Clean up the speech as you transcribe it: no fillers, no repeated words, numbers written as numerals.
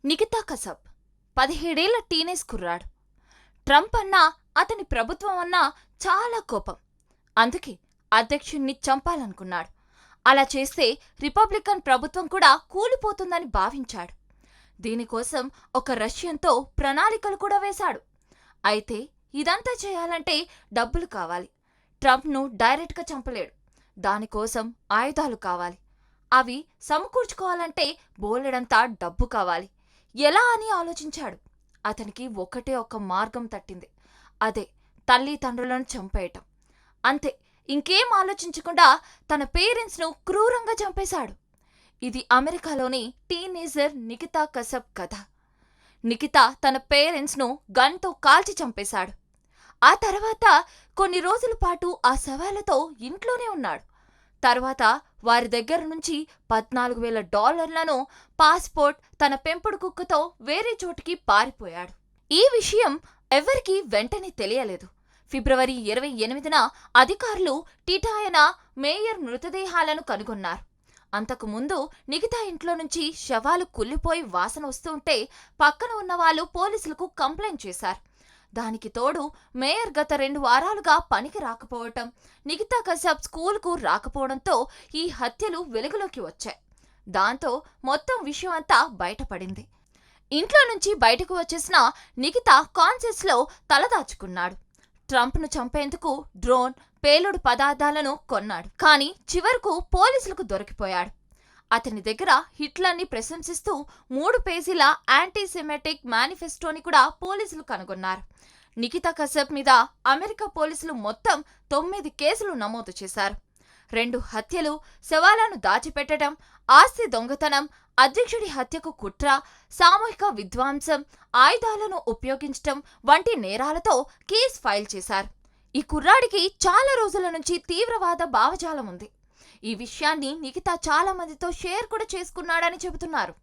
నికితా కసబ్ 17 ఏళ్ల టీనేజ్ కుర్రాడు. ట్రంప్ అన్నా అతని ప్రభుత్వం అన్నా చాలా కోపం. అందుకే అధ్యక్షుణ్ణి చంపాలనుకున్నాడు. అలా చేస్తే రిపబ్లికన్ ప్రభుత్వం కూడా కూలిపోతుందని భావించాడు. దీనికోసం ఒక రష్యన్తో ప్రణాళికలు కూడా వేశాడు. అయితే ఇదంతా చేయాలంటే డబ్బులు కావాలి. ట్రంప్ను డైరెక్ట్గా చంపలేడు. దానికోసం ఆయుధాలు కావాలి. అవి సమకూర్చుకోవాలంటే బోలెడంతా డబ్బు కావాలి. ఎలా అని ఆలోచించాడు. అతనికి ఒకటే ఒక మార్గం తట్టింది. అదే తల్లిదండ్రులను చంపేయటం. అంతే, ఇంకేం ఆలోచించకుండా తన పేరెంట్స్ను క్రూరంగా చంపేశాడు. ఇది అమెరికాలోని టీనేజర్ నికితా కసబ్ కథ. నికితా తన పేరెంట్స్ను గన్తో కాల్చి చంపేశాడు. ఆ తర్వాత కొన్ని రోజుల పాటు ఆ శవాలతో ఇంట్లోనే ఉన్నాడు. తర్వాత వారి దగ్గర నుంచి $14,000 పాస్పోర్ట్, తన పెంపుడు కుక్కతో వేరే చోటికి పారిపోయాడు. ఈ విషయం ఎవరికీ వెంటనే తెలియలేదు. ఫిబ్రవరి 28న అధికారులు టిటాయనా మేయర్ మృతదేహాలను కనుగొన్నారు. అంతకుముందు నికితా ఇంట్లో నుంచి శవాలు కుళ్ళిపోయి వాసన వస్తుంటే పక్కన ఉన్నవాళ్లు పోలీసులకు కంప్లైంట్ చేశారు. దానికి తోడు మేయర్ గత 2 వారాలుగా పనికి రాకపోవటం, నికితా కసబ్ స్కూల్కు రాకపోవడంతో ఈ హత్యలు వెలుగులోకి వచ్చాయి. దాంతో మొత్తం విషయం అంతా బయటపడింది. ఇంట్లో నుంచి బయటకు వచ్చేసిన నికితా కాన్షియస్లో తలదాచుకున్నాడు. ట్రంప్ను చంపేందుకు డ్రోన్, పేలుడు పదార్థాలను కొన్నాడు. కానీ చివరకు పోలీసులకు దొరికిపోయాడు. అతని దగ్గర హిట్లర్ని ప్రశంసిస్తూ 3 పేజీల యాంటీసెమెటిక్ మేనిఫెస్టోని కూడా పోలీసులు కనుగొన్నారు. నికితా కసబ్ మీద అమెరికా పోలీసులు మొత్తం 9 కేసులు నమోదు చేశారు. 2 హత్యలు, శవాలను దాచిపెట్టడం, ఆస్తి దొంగతనం, అధ్యక్షుడి హత్యకు కుట్ర, సామూహిక విధ్వంసం, ఆయుధాలను ఉపయోగించటం వంటి నేరాలతో కేసు ఫైల్ చేశారు. ఈ కుర్రాడికి చాలా రోజుల నుంచి తీవ్రవాద భావజాలం ఉంది. ఈ విషయాన్ని నికితా చాలా మందితో షేర్ కూడా చేసుకున్నాడని చెబుతున్నారు.